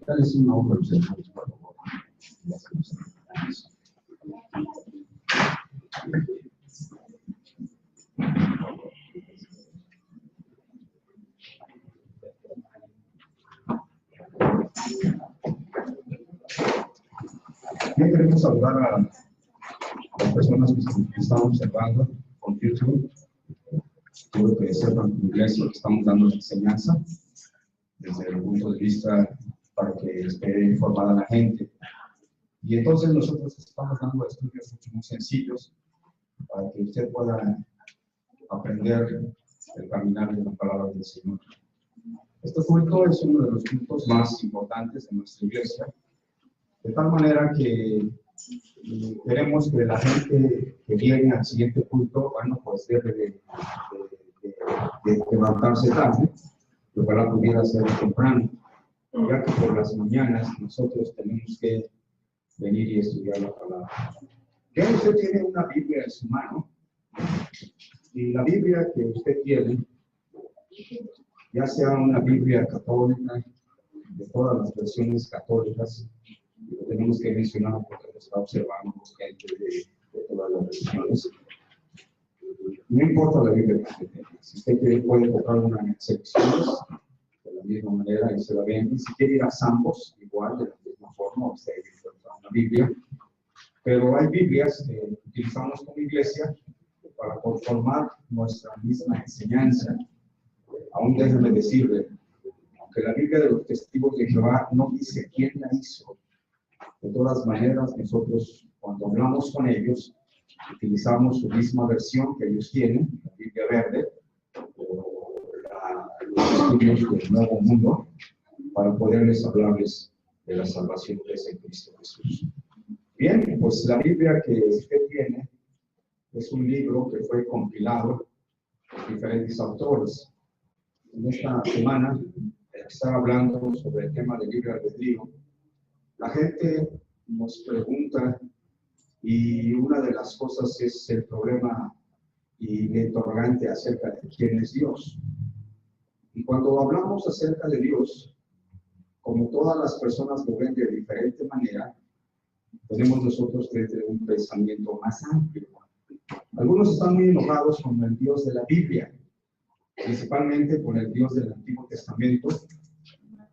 Dales una hoja, por favor. Bien, queremos saludar a las personas que están observando con YouTube. Quiero que sepan que en iglesia estamos dando enseñanza desde el punto de vista para que esté informada la gente. Y entonces nosotros estamos dando estudios muy sencillos para que usted pueda aprender el caminar de la palabra del Señor. Este culto es uno de los cultos más importantes de nuestra iglesia, de tal manera que queremos que la gente que viene al siguiente culto, bueno, pues debe de levantarse tarde, que ojalá pudiera ser temprano, ya que por las mañanas nosotros tenemos que venir y estudiar la palabra. Ya usted tiene una Biblia en su mano, y la Biblia que usted tiene, ya sea una Biblia católica, de todas las versiones católicas, y lo tenemos que mencionar porque lo está observando gente de todas las religiones. No importa la Biblia que usted tenga, si usted quiere puede comprar una en secciones, de la misma manera y se la venden. Si quiere ir a Sambos, igual, de la misma forma, usted encuentra una Biblia. Pero hay Biblias que utilizamos como iglesia para conformar nuestra misma enseñanza. Aún déjeme decirle, aunque la Biblia de los Testigos de Jehová no dice quién la hizo, de todas maneras nosotros cuando hablamos con ellos utilizamos su misma versión que ellos tienen, la Biblia verde, o los estudios del Nuevo Mundo, para poderles hablarles de la salvación que es en Cristo Jesús. Bien, pues la Biblia que usted tiene es un libro que fue compilado por diferentes autores. En esta semana estaba hablando sobre el tema del libre albedrío. La gente nos pregunta, y una de las cosas es el problema y el interrogante acerca de quién es Dios. Y cuando hablamos acerca de Dios, como todas las personas lo ven de diferente manera, tenemos nosotros que tener un pensamiento más amplio. Algunos están muy enojados con el Dios de la Biblia, principalmente con el Dios del Antiguo Testamento,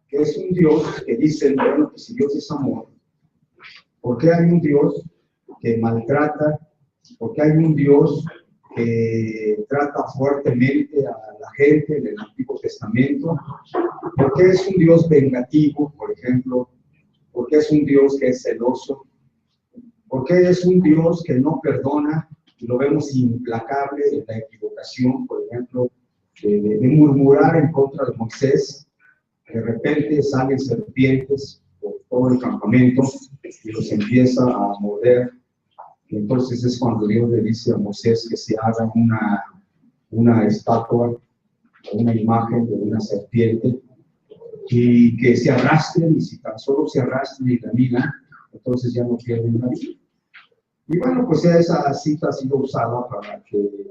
que es un Dios que dice, bueno, que si Dios es amor, ¿por qué hay un Dios que maltrata? ¿Por qué hay un Dios que trata fuertemente a la gente en el Antiguo Testamento? ¿Por qué es un Dios vengativo, por ejemplo? ¿Por qué es un Dios que es celoso? ¿Por qué es un Dios que no perdona? Y lo vemos implacable en la equivocación, por ejemplo, de murmurar en contra de Moisés. De repente salen serpientes por todo el campamento y los empieza a morder. Y entonces es cuando Dios le dice a Moisés que se haga una estatua, una imagen de una serpiente, y que se arrastren, y si tan solo se arrastren y caminan, entonces ya no pierden la vida. Y bueno, pues esa cita ha sido usada para que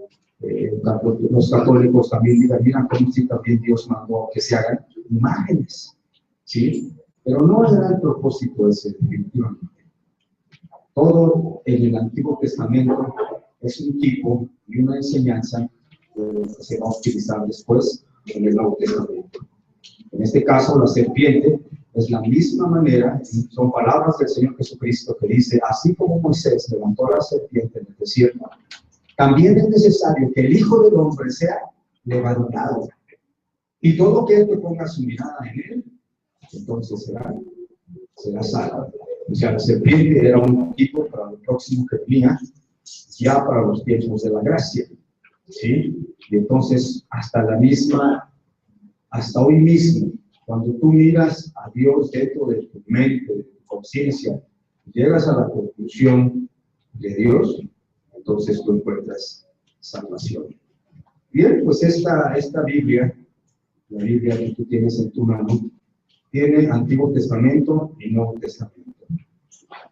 los católicos también digan, mira, como si también Dios mandó que se hagan imágenes, ¿sí? Pero no era el propósito ese, definitivamente. Todo en el Antiguo Testamento es un tipo y una enseñanza que se va a utilizar después en el Nuevo Testamento. En este caso, la serpiente es la misma manera, son palabras del Señor Jesucristo que dice, así como Moisés levantó la serpiente en el desierto, también es necesario que el Hijo del Hombre sea levantado. Y todo aquel que ponga su mirada en él, entonces será salvo. O sea, la serpiente era un tipo para lo próximo que venía, ya para los tiempos de la gracia, ¿sí? Y entonces, hasta hoy mismo, cuando tú miras a Dios dentro de tu mente, de tu conciencia, llegas a la conclusión de Dios, entonces tú encuentras salvación. Bien, pues esta Biblia, la Biblia que tú tienes en tu mano, tiene Antiguo Testamento y Nuevo Testamento.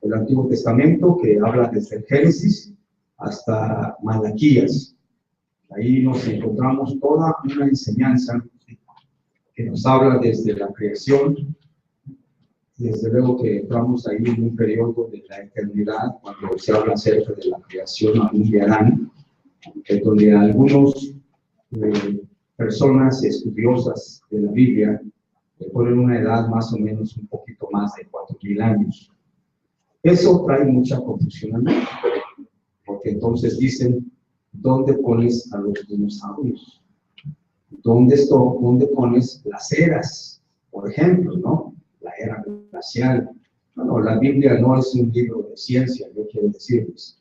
El Antiguo Testamento que habla desde el Génesis hasta Malaquías. Ahí nos encontramos toda una enseñanza que nos habla desde la creación. Desde luego que entramos ahí en un periodo de la eternidad, cuando se habla acerca de la creación aún de Adán, donde algunos personas estudiosas de la Biblia le ponen una edad más o menos un poquito más de 4,000 años. Eso trae mucha confusión a mí, porque entonces dicen, ¿dónde pones a los dinosaurios? ¿Dónde pones las eras? Por ejemplo, ¿no? La era glacial. No, la Biblia no es un libro de ciencia, yo quiero decirles.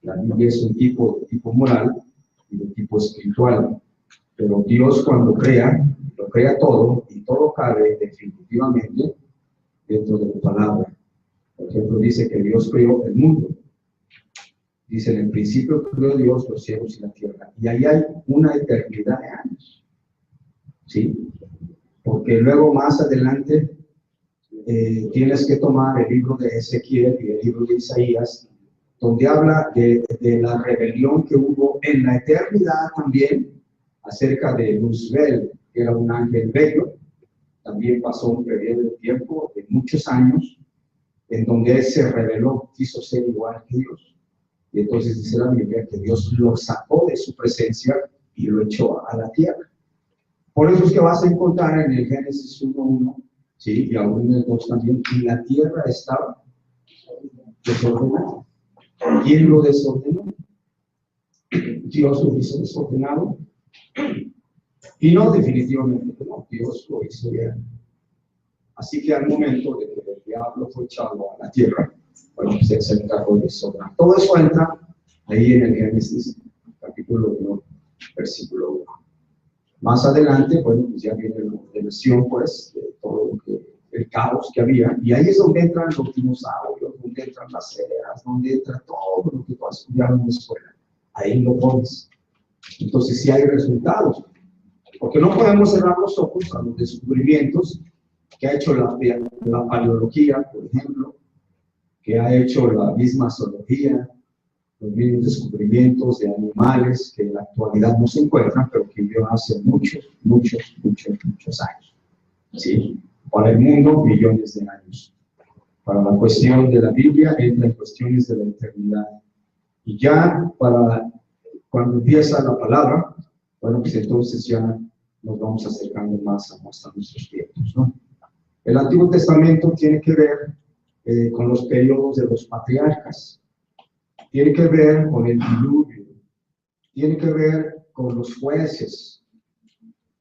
La Biblia es un tipo de tipo moral y de tipo espiritual. Pero Dios cuando crea, lo crea todo y todo cabe definitivamente dentro de la palabra. Por ejemplo, dice que Dios creó el mundo. Dice, en el principio creó Dios los cielos y la tierra. Y ahí hay una eternidad de años. ¿Sí? Porque luego más adelante tienes que tomar el libro de Ezequiel y el libro de Isaías, donde habla de la rebelión que hubo en la eternidad también, acerca de Luzbel, que era un ángel bello. También pasó un periodo de tiempo de muchos años, en donde él se rebeló, quiso ser igual que Dios. Y entonces dice la Biblia que Dios lo sacó de su presencia y lo echó a la tierra. Por eso es que vas a encontrar en el Génesis 1:1, ¿sí? Y aún en el 2 también, y la tierra estaba desordenada. ¿Quién lo desordenó? Dios lo hizo desordenado. Y no, definitivamente no, Dios lo hizo bien. Así que al momento de que el diablo fue echado a la tierra, bueno, se encargó de desordenar. Todo eso entra ahí en el Génesis, capítulo 1, versículo 1. Más adelante, bueno, pues ya viene la ordenación, pues, de todo lo que, el caos que había, y ahí es donde entran los dinosaurios, donde entran las eras, donde entra todo lo que tú has estudiado en la escuela. Ahí lo pones. Entonces sí hay resultados, porque no podemos cerrar los ojos a los descubrimientos que ha hecho la paleología, por ejemplo, que ha hecho la misma zoología, los mismos descubrimientos de animales que en la actualidad no se encuentran, pero que vivieron hace muchos años. ¿Sí? Para el mundo, millones de años. Para la cuestión de la Biblia, entra en cuestiones de la eternidad. Y ya para cuando empieza la palabra, bueno, pues entonces ya nos vamos acercando más a nuestros tiempos, ¿no? El Antiguo Testamento tiene que ver con los periodos de los patriarcas, tiene que ver con el diluvio, tiene que ver con los jueces.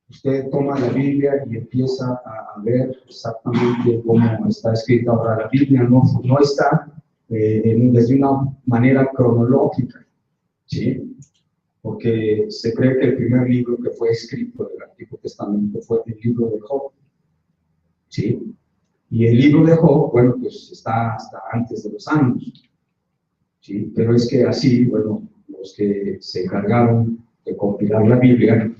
Usted toma la Biblia y empieza a ver exactamente cómo está escrita ahora la Biblia. No está desde una manera cronológica, ¿sí? Porque se cree que el primer libro que fue escrito del Antiguo Testamento fue el libro de Job, ¿sí? Y el libro de Job, bueno, pues está hasta antes de los años, ¿sí? Pero es que así, bueno, los que se encargaron de compilar la Biblia,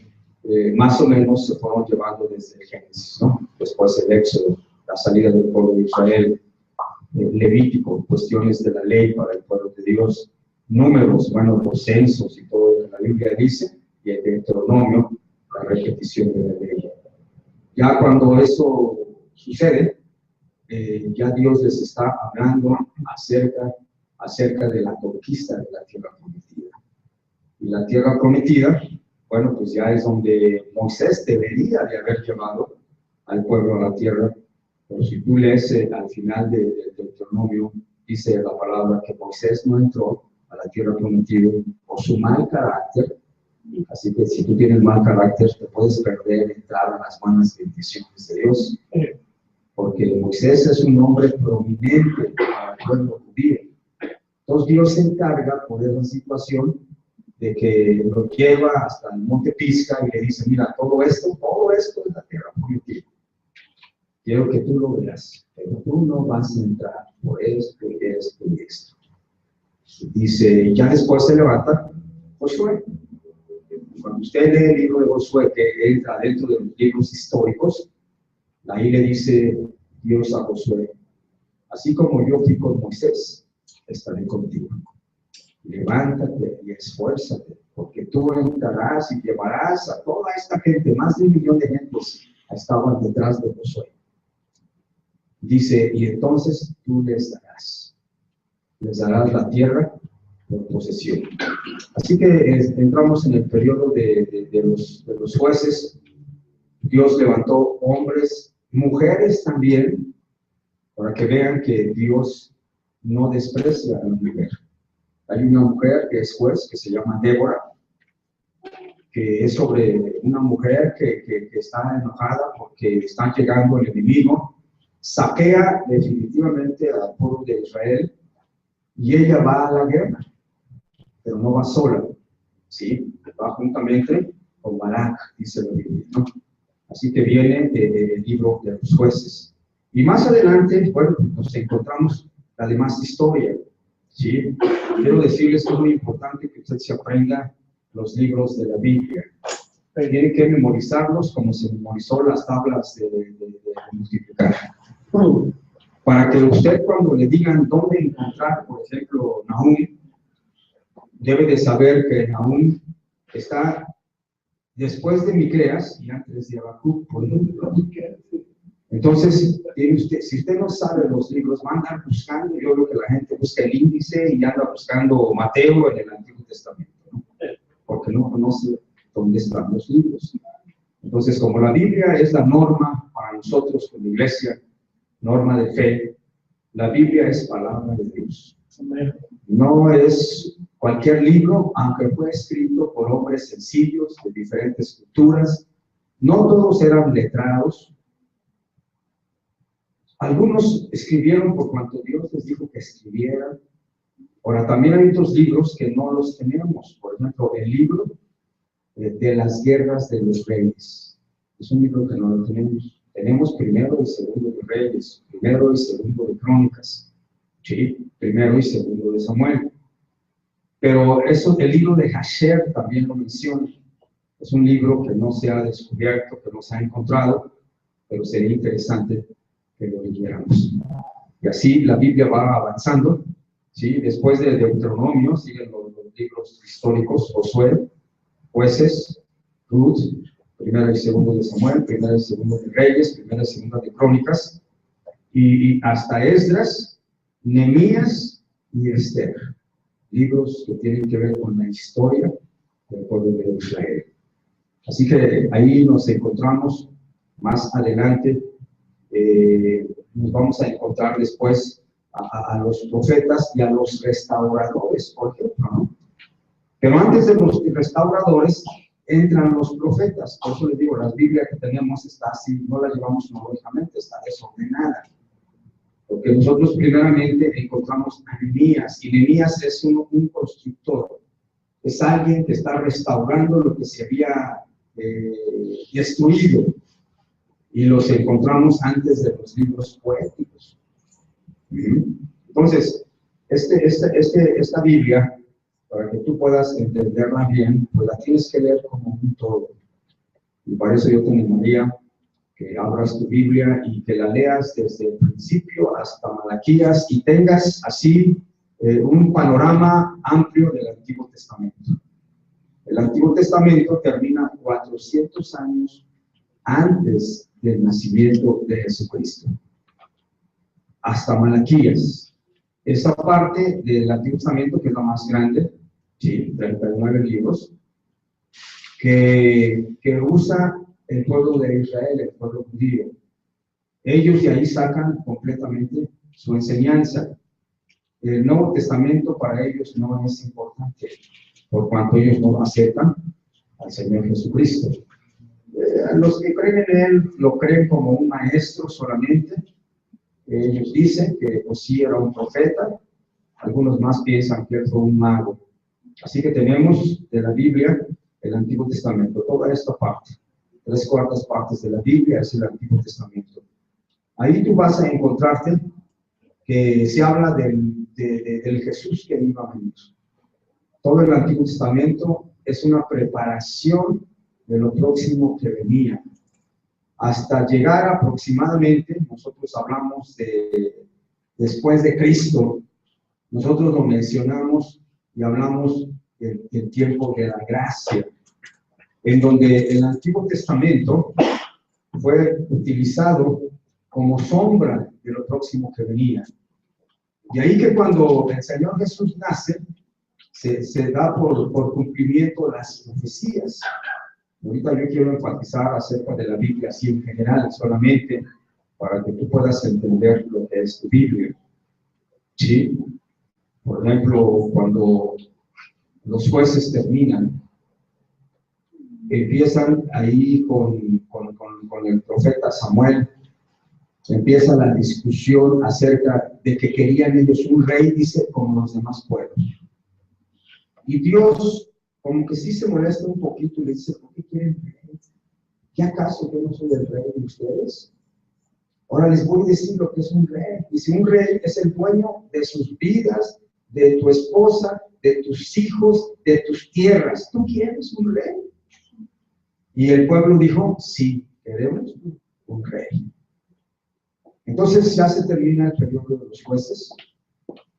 más o menos se fueron llevando desde el Génesis, ¿no? Después el Éxodo, la salida del pueblo de Israel, Levítico, cuestiones de la ley para el pueblo de Dios, Números, bueno, los censos y todo lo que la Biblia dice, y el Deuteronomio, la repetición de la ley. Ya cuando eso sucede, ya Dios les está hablando acerca de la conquista de la tierra prometida. Y la tierra prometida, bueno, pues ya es donde Moisés debería de haber llevado al pueblo a la tierra. Pero si tú lees al final del Deuteronomio, dice la palabra que Moisés no entró a la tierra prometida por su mal carácter. Así que si tú tienes mal carácter, te puedes perder entrar a las buenas bendiciones de Dios. Porque Moisés es un hombre prominente para el pueblo judío. Entonces Dios se encarga por esa situación de que lo lleva hasta el monte Pisga y le dice, mira, todo esto es la tierra prometida. Quiero que tú lo veas, pero tú no vas a entrar por esto y esto y esto. Dice, ya después se levanta Josué. Cuando usted lee el libro de Josué, que entra dentro de los libros históricos, ahí le dice Dios a Josué, así como yo fui con Moisés, estaré contigo. Levántate y esfuérzate, porque tú entrarás y llevarás a toda esta gente, más de 1 millón de gentes, a estaban detrás de Josué. Dice, y entonces tú les darás la tierra por posesión. Así que entramos en el periodo de los jueces. Dios levantó hombres, mujeres también, para que vean que Dios no desprecia a la mujer. Hay una mujer que es juez, que se llama Débora, que es sobre una mujer que está enojada porque está llegando el enemigo, saquea definitivamente al pueblo de Israel, y ella va a la guerra, pero no va sola, ¿sí? Va juntamente con Barak, dice la Biblia, ¿no? Así que viene el libro de los jueces. Y más adelante, bueno, nos encontramos la demás historia, ¿sí? Quiero decirles que es muy importante que usted se aprenda los libros de la Biblia. Tiene que memorizarlos como se memorizó las tablas de multiplicar. Para que usted, cuando le digan dónde encontrar, por ejemplo, Nahum, debe de saber que Nahum está después de Miqueas y antes de Habacuc, por ejemplo. Entonces, si usted no sabe los libros, va a andar buscando. Yo creo que la gente busca el índice y anda buscando Mateo en el Antiguo Testamento, ¿no? Porque no conoce dónde están los libros. Entonces, como la Biblia es la norma para nosotros como iglesia, norma de fe, la Biblia es palabra de Dios. No es cualquier libro, aunque fue escrito por hombres sencillos de diferentes culturas. No todos eran letrados. Algunos escribieron por cuanto Dios les dijo que escribieran. Ahora, también hay otros libros que no los tenemos. Por ejemplo, el libro de las guerras de los reyes. Es un libro que no lo tenemos. Tenemos primero y segundo de Reyes, primero y segundo de Crónicas, ¿sí? Primero y segundo de Samuel. Pero eso, el libro de Jasher también lo menciona. Es un libro que no se ha descubierto, que no se ha encontrado, pero sería interesante que lo leyéramos. Y así la Biblia va avanzando, ¿sí? Después de Deuteronomio siguen los libros históricos, Josué, Jueces, Ruth, primero y segundo de Samuel, primero y segundo de Reyes, primero y segundo de Crónicas, y hasta Esdras, Nehemías y Esther. Libros que tienen que ver con la historia del pueblo de Israel. Así que ahí nos encontramos más adelante. Nos vamos a encontrar después a los profetas y a los restauradores, por ejemplo, ¿no? Pero antes de los restauradores entran los profetas. Por eso les digo, la Biblia que tenemos está así, no la llevamos cronológicamente, está desordenada. Porque nosotros primeramente encontramos a Nehemías, y Nehemías es un constructor, es alguien que está restaurando lo que se había destruido, y los encontramos antes de los libros poéticos. Entonces, esta Biblia, para que tú puedas entenderla bien, pues la tienes que leer como un todo. Y para eso yo te animaría que abras tu Biblia y que la leas desde el principio hasta Malaquías y tengas así un panorama amplio del Antiguo Testamento. El Antiguo Testamento termina 400 años antes del nacimiento de Jesucristo, hasta Malaquías. Esa parte del Antiguo Testamento, que es la más grande, ¿sí? 39 libros, que usa el pueblo de Israel, el pueblo judío. Ellos de ahí sacan completamente su enseñanza. El Nuevo Testamento para ellos no es importante, por cuanto ellos no aceptan al Señor Jesucristo. Los que creen en Él lo creen como un maestro solamente. Ellos dicen que pues sí era un profeta, algunos más piensan que fue un mago. Así que tenemos de la Biblia el Antiguo Testamento, toda esta parte. 3/4 partes de la Biblia es el Antiguo Testamento. Ahí tú vas a encontrarte que se habla del Jesús que iba a venir. Todo el Antiguo Testamento es una preparación de lo próximo que venía. Hasta llegar aproximadamente, nosotros hablamos de después de Cristo, nosotros lo mencionamos y hablamos del tiempo de la gracia, en donde el Antiguo Testamento fue utilizado como sombra de lo próximo que venía. Y ahí que cuando el Señor Jesús nace, se da por cumplimiento las profecías. Ahorita yo quiero enfatizar acerca de la Biblia así en general, solamente para que tú puedas entender lo que es tu Biblia. ¿Sí? Por ejemplo, cuando los jueces terminan, empiezan ahí con el profeta Samuel, empieza la discusión acerca de que querían ellos un rey, dice, como los demás pueblos. Y Dios, como que sí se molesta un poquito y le dice, ¿por qué quieren rey? ¿Qué acaso yo no soy el rey de ustedes? Ahora les voy a decir lo que es un rey. Y si un rey es el dueño de sus vidas, de tu esposa, de tus hijos, de tus tierras, ¿tú quieres un rey? Y el pueblo dijo, sí, queremos un rey. Entonces ya se termina el periodo de los jueces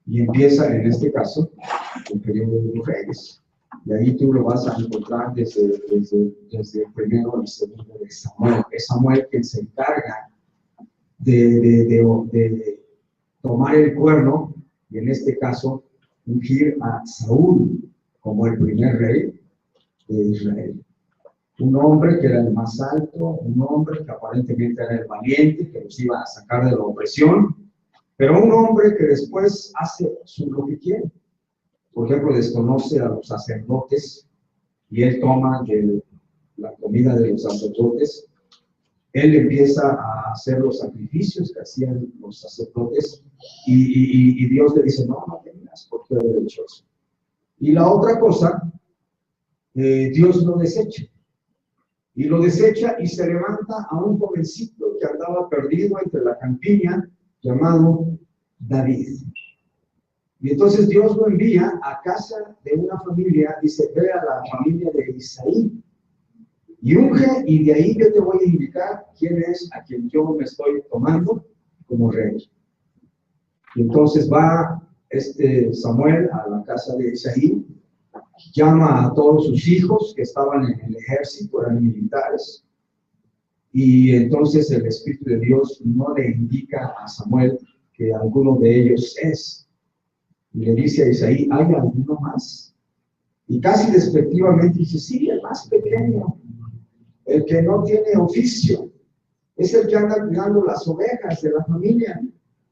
y empieza en este caso el periodo de los reyes. Y ahí tú lo vas a encontrar desde el primero al segundo de Samuel. Es Samuel quien se encarga de tomar el cuerno y en este caso ungir a Saúl como el primer rey de Israel. Un hombre que era el más alto, un hombre que aparentemente era el valiente, que los iba a sacar de la opresión, pero un hombre que después hace lo que quiere. Por ejemplo, desconoce a los sacerdotes y él toma de la comida de los sacerdotes. Él empieza a hacer los sacrificios que hacían los sacerdotes y Dios le dice, no tengas por qué haber hecho eso. Y la otra cosa, Dios lo desecha. Y lo desecha y se levanta a un jovencito que andaba perdido entre la campiña llamado David. Y entonces Dios lo envía a casa de una familia, dice, ve a la familia de Isaí y unge, y de ahí yo te voy a indicar quién es a quien yo me estoy tomando como rey. Y entonces va Samuel a la casa de Isaí, llama a todos sus hijos que estaban en el ejército, eran militares, y entonces el Espíritu de Dios no le indica a Samuel que alguno de ellos es. Y le dice a Isaí, ¿hay alguno más? Y casi despectivamente dice, sí, el más pequeño, el que no tiene oficio, es el que anda cuidando las ovejas de la familia.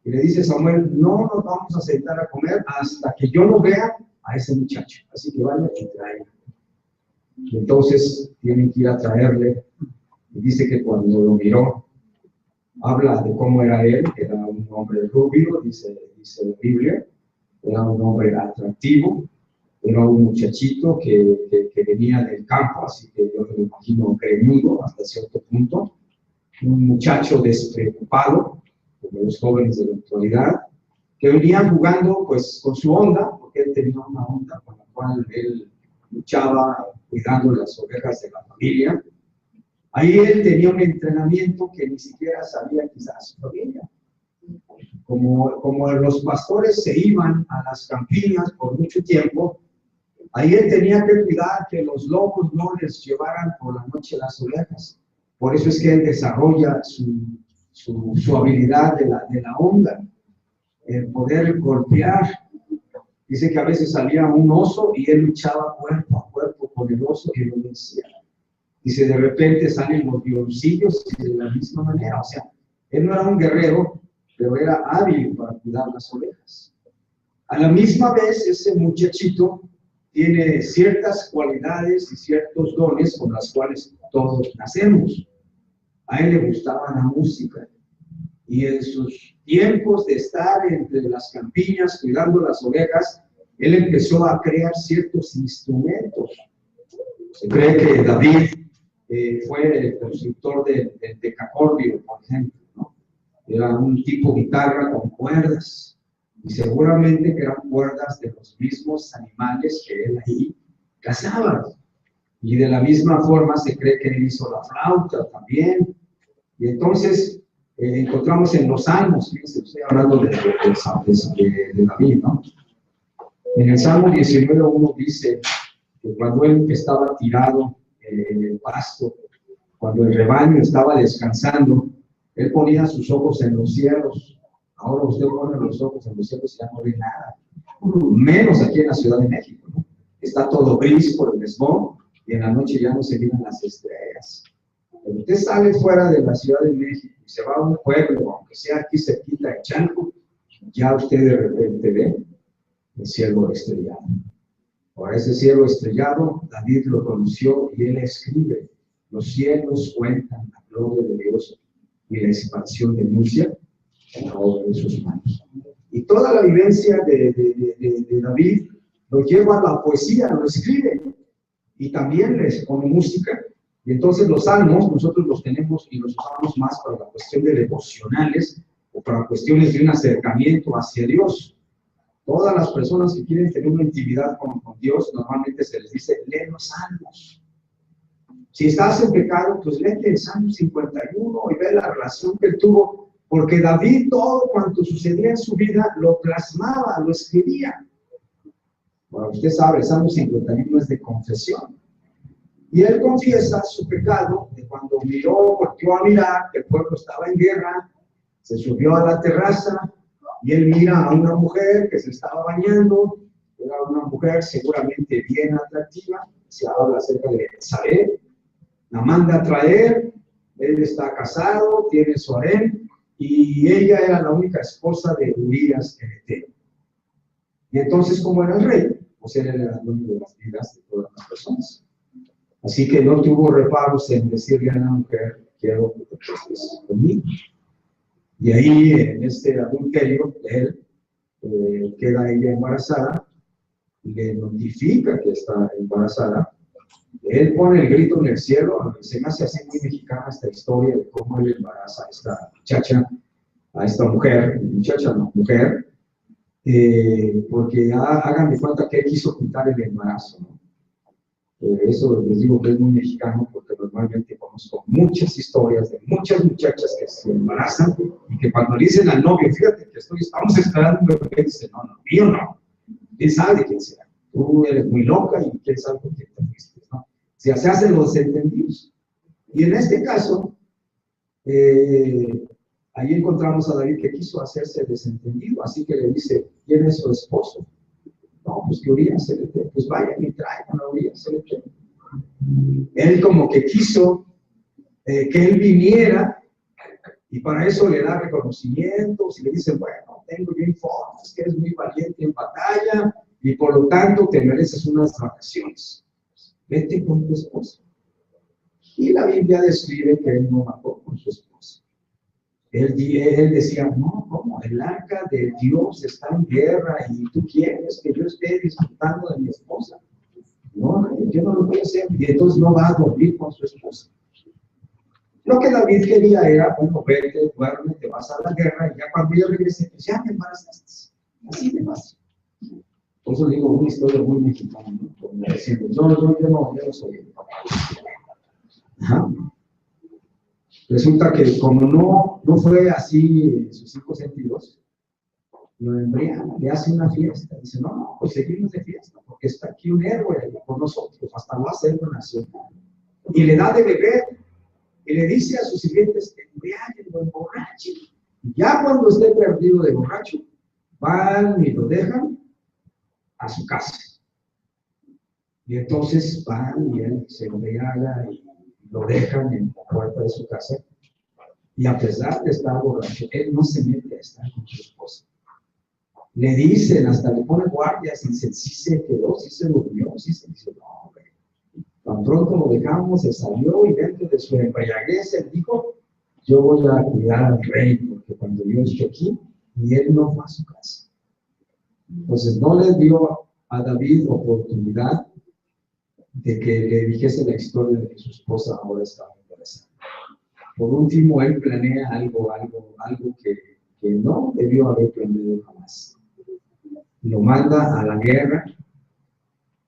Y le dice Samuel, no nos vamos a sentar a comer hasta que yo no vea a ese muchacho. Así que vaya y traiga. Y entonces tienen que ir a traerle. Y dice que cuando lo miró, habla de cómo era él, que era un hombre rubio, dice la Biblia, era un hombre atractivo, era un muchachito que venía del campo, así que yo me lo imagino greñudo hasta cierto punto, un muchacho despreocupado, como los jóvenes de la actualidad, que venían jugando pues con su onda, porque él tenía una onda con la cual él luchaba cuidando las ovejas de la familia. Ahí él tenía un entrenamiento que ni siquiera sabía quizás su familia. Como los pastores se iban a las campiñas por mucho tiempo, ahí él tenía que cuidar que los lobos no les llevaran por la noche las ovejas. Por eso es que él desarrolla su habilidad de la onda, el poder golpear. Dice que a veces salía un oso y él luchaba cuerpo a cuerpo con el oso y lo vencía. Dice, de repente salen los leoncillos de la misma manera. O sea, él no era un guerrero, pero era hábil para cuidar las ovejas. A la misma vez, ese muchachito tiene ciertas cualidades y ciertos dones con las cuales todos nacemos. A él le gustaba la música. Y en sus tiempos de estar entre las campiñas cuidando las ovejas, él empezó a crear ciertos instrumentos. Se cree que David fue el constructor del decacordio, por ejemplo, ¿no? Era un tipo de guitarra con cuerdas, y seguramente que eran cuerdas de los mismos animales que él ahí cazaba. Y de la misma forma se cree que él hizo la flauta también. Y entonces encontramos en los Salmos, fíjense, estoy hablando de David, ¿no? En el Salmo 19:1 dice que cuando él estaba tirado en el pasto, Cuando el rebaño estaba descansando, él ponía sus ojos en los cielos. Ahora usted pone los ojos en los cielos y ya no ve nada. Menos aquí en la Ciudad de México, ¿no? Está todo gris por el smog y en la noche ya no se miran las estrellas. Cuando usted sale fuera de la Ciudad de México y se va a un pueblo, aunque sea aquí cerquita de Chalco, ya usted de repente ve el cielo estrellado. Ahora ese cielo estrellado, David lo conoció y él escribe: los cielos cuentan la gloria de Dios y la expansión denuncia en la obra de sus manos. Y toda la vivencia de David lo lleva a la poesía, lo escribe y también les pone música. Y entonces los salmos nosotros los tenemos y los usamos más para la cuestión de devocionales o para cuestiones de un acercamiento hacia Dios. Todas las personas que quieren tener una intimidad con Dios, normalmente se les dice: lee los salmos. Si estás en pecado, pues léete el Salmo 51 y ve la relación que él tuvo, porque David todo cuanto sucedía en su vida lo plasmaba, lo escribía. Bueno, usted sabe, el Salmo 51 es de confesión. Y él confiesa su pecado de cuando volteó a mirar que el pueblo estaba en guerra, se subió a la terraza y él mira a una mujer que se estaba bañando. Era una mujer seguramente bien atractiva. Se habla acerca de Saré. La manda a traer. Él está casado, tiene su harén y ella era la única esposa de Urías el Heteo. Y entonces, como era el rey, pues él era el dueño de las vidas de todas las personas. Así que no tuvo reparos en decirle a la mujer: quiero que te acuestes conmigo. Y ahí, en este adulterio de él, queda ella embarazada, le notifica que está embarazada. Él pone el grito en el cielo. Se me hace así muy mexicana esta historia de cómo él embaraza a esta muchacha, a esta mujer, mujer, porque hagan de cuenta que él quiso ocultar el embarazo, ¿no? Eso les digo que es muy mexicano, porque normalmente conozco muchas historias de muchas muchachas que se embarazan y que cuando le dicen al novio: fíjate que estamos esperando un bebé, dice: no, mío no, quién sabe de quién será, tú eres muy loca y quién sabe por qué te fuiste, ¿no? O sea, se hacen los entendidos. Y en este caso, ahí encontramos a David que quiso hacerse desentendido, así que le dice: ¿quién es su esposo? No, pues que Urías el Heteo. Pues vayan y traigan a Urías el Heteo. Él como que quiso que él viniera, y para eso le da reconocimientos y le dice: bueno, tengo yo informes que eres muy valiente en batalla y por lo tanto te mereces unas vacaciones. Vete con tu esposa. Y la Biblia describe que él no mató con su esposa. Él decía: no, ¿cómo? El arca de Dios está en guerra y tú quieres que yo esté disfrutando de mi esposa. No, yo no lo voy a hacer. Y entonces no va a dormir con su esposa. Lo que David quería era: bueno, vete, duerme, te vas a la guerra y ya cuando yo regrese, pues ya me embarazaste. Así me pasa. Por eso digo una historia muy mexicana, ¿no? Como diciendo: yo no soy el papá. Ajá. Resulta que como no fue así en sus 5 sentidos, lo embriaga, le hace una fiesta. Dice: no, pues seguimos de fiesta, porque está aquí un héroe con nosotros, hasta lo hace héroe nacional. Y le da de beber, y le dice a sus sirvientes: embriáguenlo, emborrachen. Y ya cuando esté perdido de borracho, van y lo dejan a su casa. Y entonces van y él se embriaga y lo dejan en la puerta de su casa, y a pesar de estar borracho, él no se mete a estar con su esposa. Le dicen, hasta le pone guardias, y dicen: sí se quedó, sí se durmió, sí se dice: no, hombre. Tan pronto lo dejamos, se salió, y dentro de su embriaguez él dijo: yo voy a cuidar al rey, porque cuando yo estoy aquí, y él no fue a su casa. Entonces no le dio a David oportunidad de que le dijese la historia de que su esposa ahora estaba embarazada. Por último, él planea algo que no debió haber planeado jamás. Lo manda a la guerra,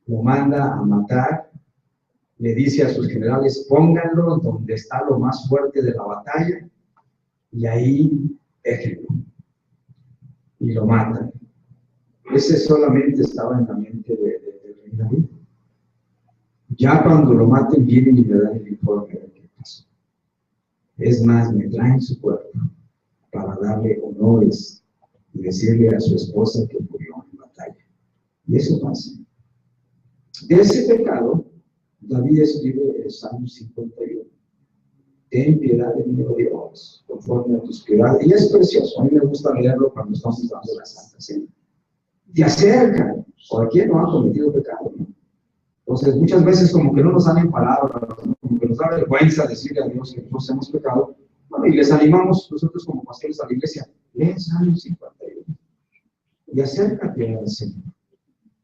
lo manda a matar, le dice a sus generales: pónganlo donde está lo más fuerte de la batalla, y ahí déjenlo. Y lo matan. Ese solamente estaba en la mente de David. Ya cuando lo maten, vienen y le dan el informe de qué pasó. Es más, me traen su cuerpo para darle honores y decirle a su esposa que murió en batalla. Y eso pasa. De ese pecado, David escribe el Salmo 51. Ten piedad de mí, oh Dios, conforme a tus piedades. Y es precioso, a mí me gusta leerlo cuando estamos dando la Santa Cena. Te acerca, o a quien no ha cometido pecado, ¿no? Entonces, muchas veces como que no nos salen palabras, ¿no? Como que nos da vergüenza decirle a Dios que nosotros hemos pecado. Bueno, y les animamos nosotros como pastores a la iglesia, lee Salmo 51 y acércate al Señor.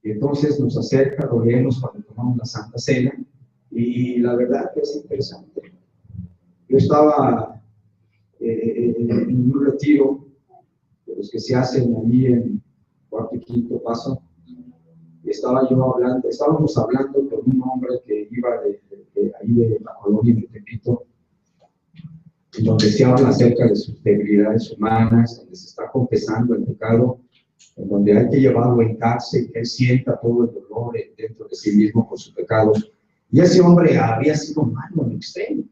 Y entonces nos acerca, lo leemos cuando tomamos la Santa Cena, y la verdad que es interesante. Yo estaba en un retiro de los que se hacen allí en Cuarto y Quinto Paso, y estábamos hablando con un hombre que iba ahí de la colonia de Tepito, donde se habla acerca de sus debilidades humanas, donde se está confesando el pecado, en donde hay que llevarlo en cárcel, que él sienta todo el dolor dentro de sí mismo por su pecado. Y ese hombre había sido malo en extremo.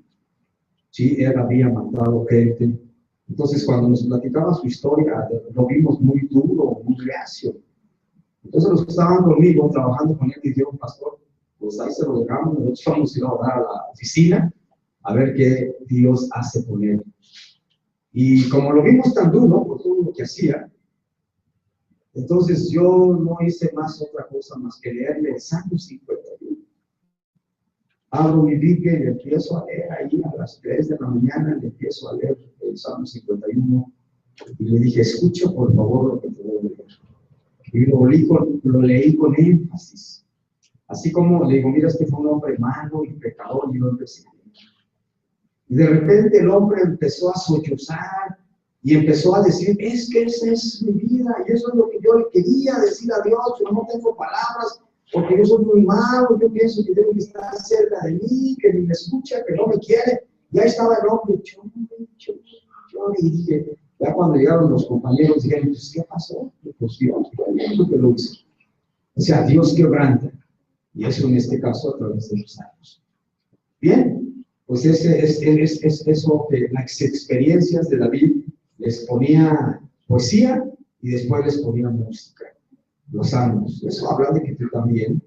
Sí, él había matado gente. Entonces, cuando nos platicaba su historia, lo vimos muy duro, muy reacio. Entonces, los que estaban conmigo, trabajando con él, dijeron, pastor, pues ahí se lo dejamos, nosotros vamos a ir a orar a la oficina, a ver qué Dios hace con él. Y como lo vimos tan duro por todo lo que hacía, entonces yo no hice más otra cosa más que leerle el Salmo 51. Abro mi Biblia y empiezo a leer ahí a las 3 de la mañana, le empiezo a leer el Salmo 51 y le dije, escucha por favor lo que te voy a leer. Y lo leí con énfasis. Así como le digo, mira, este fue un hombre malo y pecador, y yo empecé. Y de repente el hombre empezó a sollozar y empezó a decir, es que esa es mi vida, y eso es lo que yo le quería decir a Dios, pero no tengo palabras, porque yo soy muy malo, yo pienso que debe estar cerca de mí, que ni me escucha, que no me quiere. Y ahí estaba el hombre, yo le dije, ya cuando llegaron los compañeros, dijeron, pues, ¿qué pasó? Pues Dios, que lo hizo. O sea, Dios quebranta, y eso en este caso a través de los años. Bien, pues ese es eso que las experiencias de David les ponía poesía y después les ponía música, los años. Eso habla de que tú también,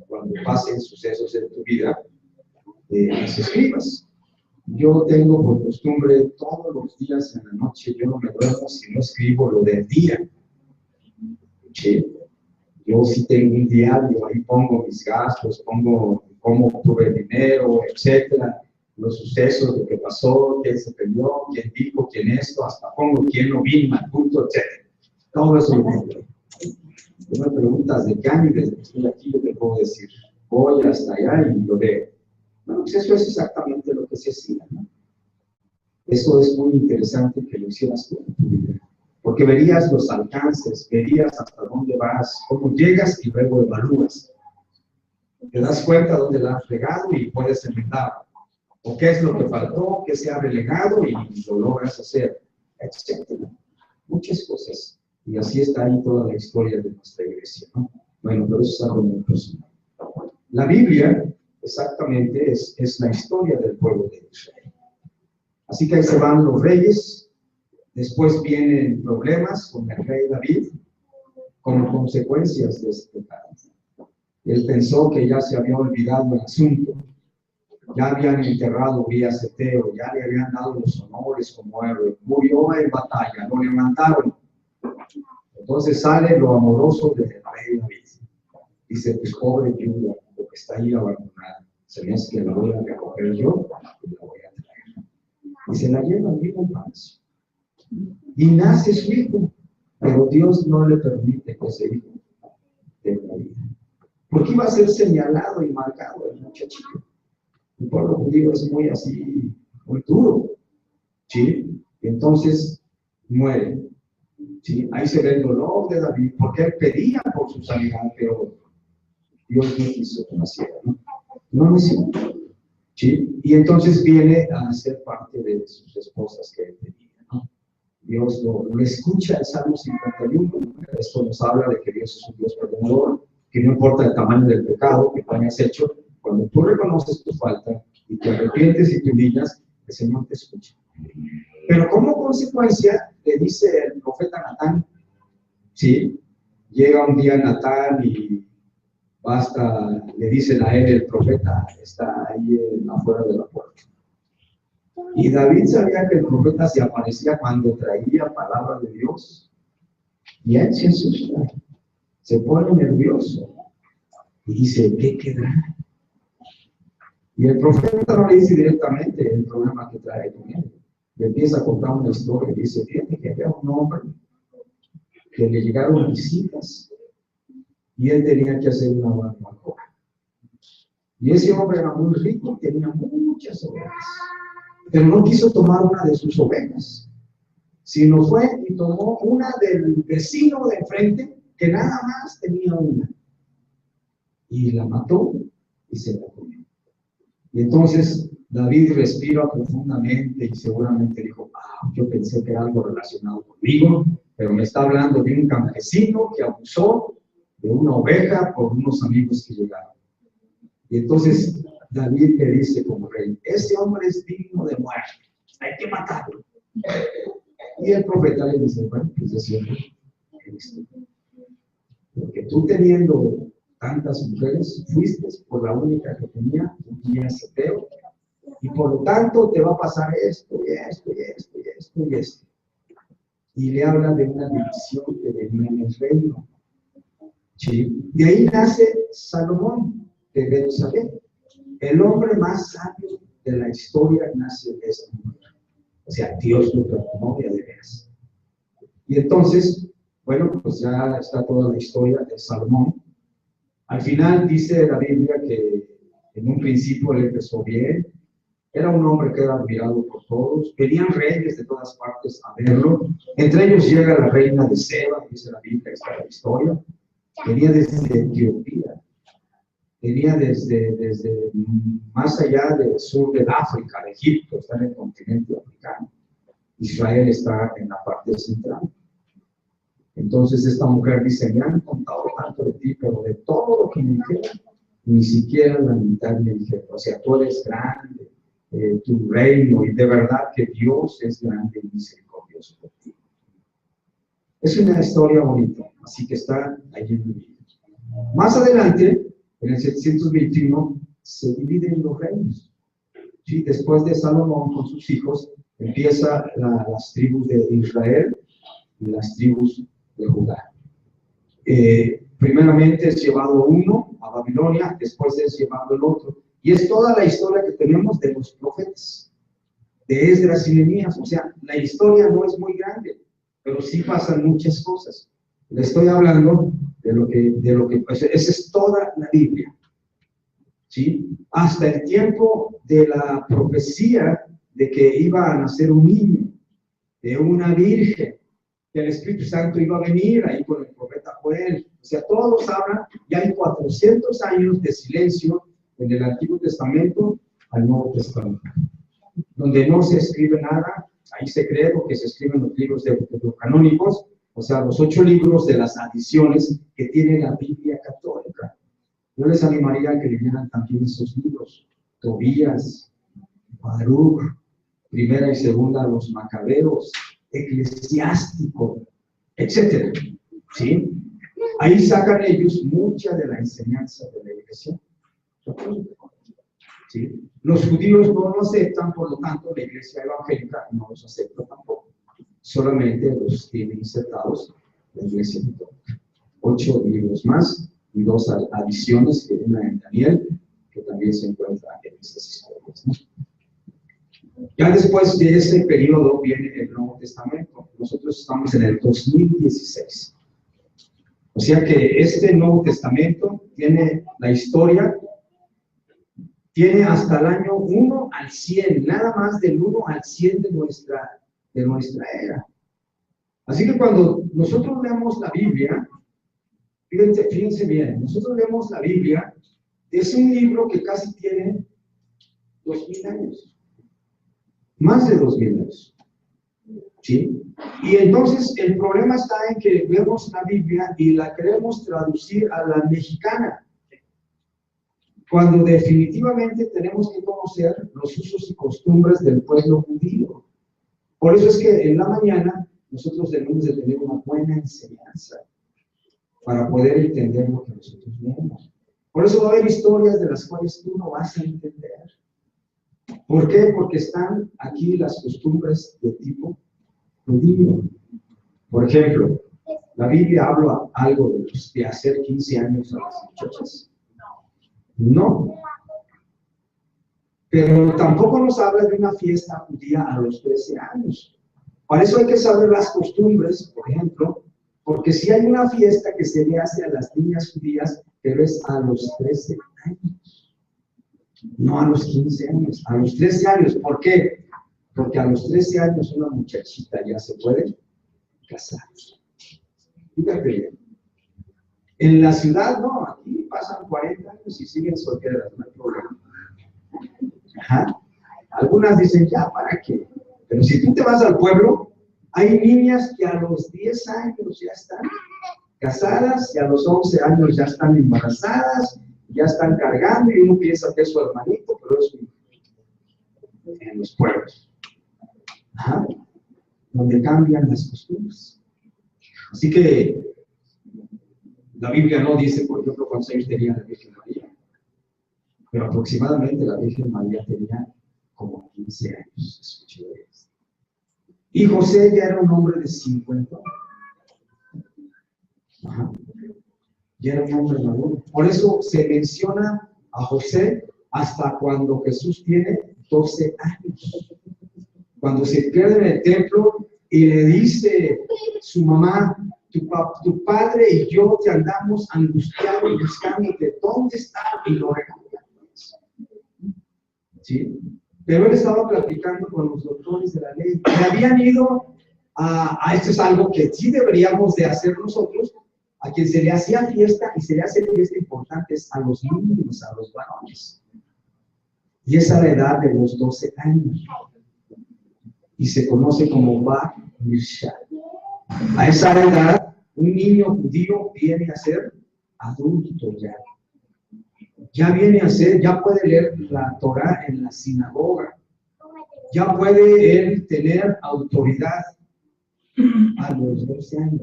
cuando pasen sucesos en tu vida, las escribas. Yo tengo por costumbre todos los días en la noche, yo no me duermo si no escribo lo del día. ¿Sí? Yo sí tengo un diario, ahí pongo mis gastos, pongo cómo obtuve dinero, etcétera, los sucesos, lo que pasó, quién se peleó, quién dijo, quién esto, hasta pongo quién no vino al punto, etcétera. Todo eso lo pongo. Tú me preguntas de qué año y desde que estoy aquí, yo te puedo decir, voy hasta allá y lo veo. Bueno, pues eso es exactamente lo que se hacía, ¿no? Eso es muy interesante que lo hicieras tú en tu vida, porque verías los alcances, verías hasta dónde vas, cómo llegas y luego evalúas. Te das cuenta dónde la has regado y puedes enmendar, o qué es lo que faltó, qué se ha relegado y lo logras hacer, etc. Muchas cosas. Y así está ahí toda la historia de nuestra iglesia, ¿no? Bueno, pero eso es algo muy personal. La Biblia, exactamente, es la historia del pueblo de Israel. Así que ahí se van los reyes, después vienen problemas con el rey David, como consecuencias de este pecado. Él pensó que ya se había olvidado el asunto, ya habían enterrado a Urías Eteo, ya le habían dado los honores como héroe, murió en batalla, lo levantaron. Entonces sale lo amoroso del rey David. Dice, pues pobre viuda, porque está ahí abandonada, se me hace que la voy a recoger yo y la voy a traer. Y se la lleva al mismo palacio. Y nace su hijo, pero Dios no le permite que ese hijo tenga vida. Porque iba a ser señalado y marcado el muchachito. El pueblo judío es muy así, muy duro. ¿Sí? Entonces muere. ¿Sí? Ahí se ve el dolor de David, porque él pedía por su sanidad, pero Dios no quiso que naciera, ¿no? No nació. ¿Sí? Y entonces viene a ser parte de sus esposas que él tenía, ¿no? Dios lo escucha el Salmo 51. Esto nos habla de que Dios es un Dios perdonador, que no importa el tamaño del pecado que tú hayas hecho, cuando tú reconoces tu falta y te arrepientes y te humillas, el Señor te escucha. Pero como consecuencia, le dice el profeta Natán, ¿sí? Llega un día Natán y basta, le dicen a él, el profeta está ahí afuera de la puerta. Y David sabía que el profeta se aparecía cuando traía palabra de Dios. Y él se asusta, se pone nervioso y dice, ¿qué quedará? Y el profeta no le dice directamente el problema que trae con él. Le empieza a contar una historia y dice, fíjate que había un hombre que le llegaron visitas y él tenía que hacer una barbacoa. Y ese hombre era muy rico, tenía muchas ovejas, pero no quiso tomar una de sus ovejas, sino fue y tomó una del vecino de enfrente, que nada más tenía una, y la mató y se la comió. Y entonces David respira profundamente y seguramente dijo, yo pensé que era algo relacionado conmigo, pero me está hablando de un campesino que abusó de una oveja por unos amigos que llegaron. Y entonces David le dice como rey, ese hombre es digno de muerte, hay que matarlo. Y el profeta le dice, bueno, pues es cierto, porque tú teniendo tantas mujeres, fuiste por la única que tenía, un día seteo, y por lo tanto te va a pasar esto, y esto, y esto, y esto, y esto. Y le habla de una división que venía en el reino. ¿Sí? De ahí nace Salomón, de Betsabé. El hombre más sabio de la historia nace de esta mujer. O sea, Dios lo perdonó de veras. Y entonces, bueno, pues ya está toda la historia de Salomón. Al final dice la Biblia que en un principio él empezó bien, era un hombre que era admirado por todos, venían reyes de todas partes a verlo, entre ellos llega la reina de Seba, dice la Biblia, esta es la historia, venía desde Etiopía, venía desde más allá del sur de África, de Egipto, está en el continente africano, Israel está en la parte central. Entonces esta mujer dice, me han contado tanto de ti, pero de todo lo que me dijeron, ni siquiera la mitad me dijeron. O sea, tú eres grande, tu reino, y de verdad que Dios es grande y misericordioso por ti. Es una historia bonita, así que está allí en el libro. Más adelante, en el 721, se dividen los reinos. ¿Sí? Después de Salomón con sus hijos, empieza las tribus de Israel y las tribus de Judá. Primeramente es llevado uno a Babilonia, después es llevado el otro. Y es toda la historia que tenemos de los profetas, de Esdras y Nehemías. O sea, la historia no es muy grande, pero sí pasan muchas cosas. Le estoy hablando de lo que pues, esa es toda la Biblia. ¿Sí? Hasta el tiempo de la profecía de que iba a nacer un niño, de una virgen, que el Espíritu Santo iba a venir ahí con el profeta Joel. O sea, todos hablan, y hay 400 años de silencio en el Antiguo Testamento al Nuevo Testamento, donde no se escribe nada. Ahí se cree lo que se escriben los libros deuterocanónicos, o sea, los 8 libros de las adiciones que tiene la Biblia católica. Yo les animaría a que leyeran también esos libros, Tobías, Baruch, Primera y Segunda, los Macabeos, Eclesiástico, etcétera. ¿Sí? Ahí sacan ellos mucha de la enseñanza de la iglesia. ¿Sí? Los judíos no lo aceptan, por lo tanto la iglesia evangélica no los acepta tampoco. Solamente los tiene insertados la iglesia católica. 8 libros más y 2 adiciones, que una en Daniel, que también se encuentra en esas historias, ¿no? Ya después de ese periodo viene el Nuevo Testamento. Nosotros estamos en el 2016. O sea que este Nuevo Testamento tiene la historia, tiene hasta el año 1 al 100, nada más del 1 al 100 de nuestra era. Así que cuando nosotros leemos la Biblia, fíjense bien, nosotros leemos la Biblia, es un libro que casi tiene 2000 años. Más de 2000 años. ¿Sí? Y entonces el problema está en que vemos la Biblia y la queremos traducir a la mexicana, cuando definitivamente tenemos que conocer los usos y costumbres del pueblo judío. Por eso es que en la mañana nosotros debemos de tener una buena enseñanza para poder entender lo que nosotros leemos. Por eso va a haber historias de las cuales tú no vas a entender. ¿Por qué? Porque están aquí las costumbres de tipo judío. Por ejemplo, la Biblia habla algo de hacer 15 años a las muchachas. No. Pero tampoco nos habla de una fiesta judía a los 13 años. Para eso hay que saber las costumbres, por ejemplo, porque si hay una fiesta que se le hace a las niñas judías, pero es a los 13 años, no a los 15 años, a los 13 años. ¿Por qué? Porque a los 13 años una muchachita ya se puede casar. Fíjate bien. En la ciudad, no, aquí pasan 40 años y siguen solteras, no hay problema. Ajá. Algunas dicen, ya, ¿para qué? Pero si tú te vas al pueblo, hay niñas que a los 10 años ya están casadas y a los 11 años ya están embarazadas, ya están cargando y uno piensa que es su hermanito, pero es en los pueblos. Ajá. Donde cambian las costumbres. Así que la Biblia no dice, por ejemplo, cuántos años tenía la Virgen María, pero aproximadamente la Virgen María tenía como 15 años. Escuché esto. Y José ya era un hombre de 50. Ajá. Ya era un hombre maduro. Por eso se menciona a José hasta cuando Jesús tiene 12 años. Cuando se pierde en el templo y le dice su mamá, tu padre y yo te andamos angustiados y buscándote, ¿dónde está? Y lo regañamos. ¿Sí? Pero él estaba platicando con los doctores de la ley. Y habían ido esto es algo que sí deberíamos de hacer nosotros, a quien se le hacía fiesta, y se le hace fiesta importante a los niños, a los varones. Y es a la edad de los 12 años. Y se conoce como Bar Mitzvah. A esa edad, un niño judío viene a ser adulto ya. Ya viene a ser, ya puede leer la Torah en la sinagoga. Ya puede él tener autoridad a los 12 años.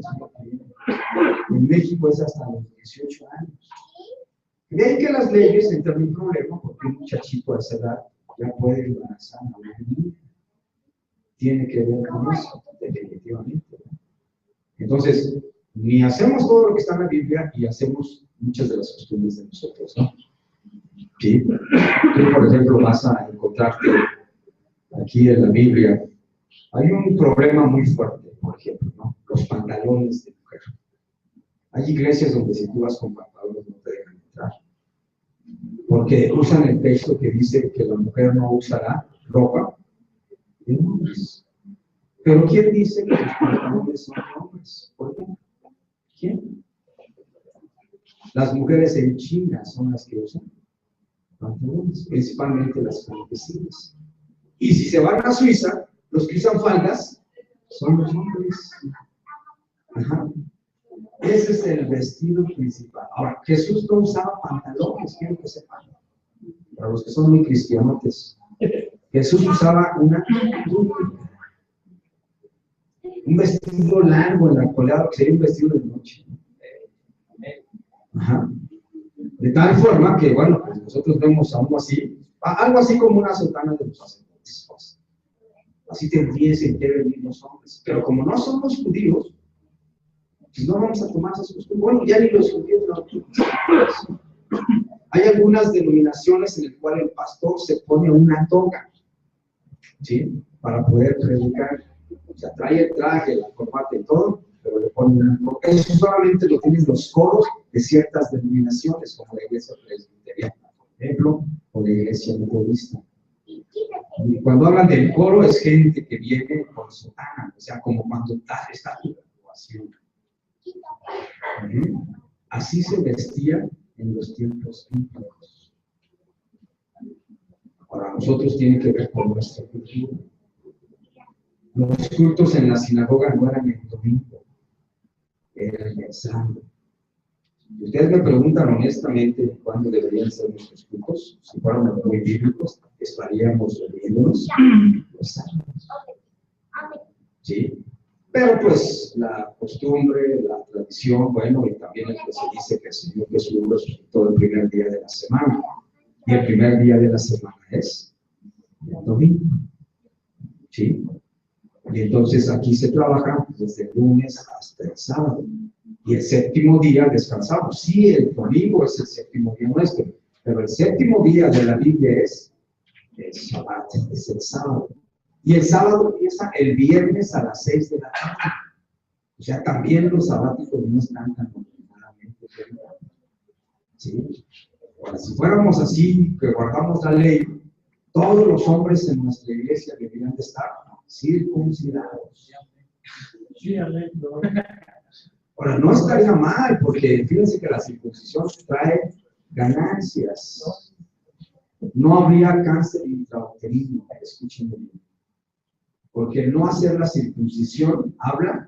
En México es hasta los 18 años. Ven que las leyes entran en problema porque un muchachito a esa edad ya puede embarazar a una niña. Tiene que ver con eso, definitivamente. Entonces, ni hacemos todo lo que está en la Biblia y hacemos muchas de las costumbres de nosotros, ¿no? ¿Sí? Tú, por ejemplo, vas a encontrarte aquí en la Biblia, hay un problema muy fuerte, por ejemplo, ¿no? Los pantalones de mujer. Hay iglesias donde si tú vas con pantalones no te dejan entrar, porque usan el texto que dice que la mujer no usará ropa de hombres. Pero ¿quién dice que los pantalones son hombres? ¿Por qué? ¿Quién? Las mujeres en China son las que usan pantalones, principalmente las campesinas. Y si se van a Suiza, los que usan faldas son los hombres. Ajá. Ese es el vestido principal. Ahora, Jesús no usaba pantalones, quiero que sepan. Para los que son muy cristianotes, Jesús usaba una túnica. Un vestido largo en la actualidad, que sería un vestido de noche. Ajá. De tal forma que, bueno, pues nosotros vemos algo así como una sotana de los sacerdotes. Pues. Así tendrían que venir los hombres. Pero como no somos judíos, pues no vamos a tomar esas costumbres. Bueno, ya ni los judíos no toman. Hay algunas denominaciones en las cuales el pastor se pone una toga, ¿sí? Para poder predicar. O sea, trae el traje, la corbata y todo, pero le ponen una toga. Eso solamente lo tienen los coros de ciertas denominaciones, como la iglesia presbiteriana, por ejemplo, o la iglesia metodista. Y cuando hablan del coro, es gente que viene con sotana, o sea, como cuando está tu graduación. Así se vestía en los tiempos antiguos. Para nosotros tiene que ver con nuestra cultura. Los cultos en la sinagoga no eran el domingo, eran el sábado. Si ustedes me preguntan honestamente cuándo deberían ser nuestros cultos, si fuéramos muy bíblicos, estaríamos reuniéndonos los sábados. Pero pues la costumbre, la tradición, bueno, y también el que se dice que el Señor Jesús resucitó el primer día de la semana. Y el primer día de la semana es el domingo. ¿Sí? Y entonces aquí se trabaja desde el lunes hasta el sábado. Y el séptimo día descansamos. Sí, el domingo es el séptimo día nuestro, pero el séptimo día de la Biblia es el Shabbat, es el sábado. Y el sábado empieza el viernes a las 6 de la tarde. O sea, también los sabáticos no están tan ordenadamente. ¿Sí? Ahora, si fuéramos así, que guardamos la ley, todos los hombres en nuestra iglesia deberían de estar circuncidados. Ahora, no estaría mal, porque fíjense que la circuncisión trae ganancias. No habría cáncer intrauterino, escuchen bien. Porque el no hacer la circuncisión habla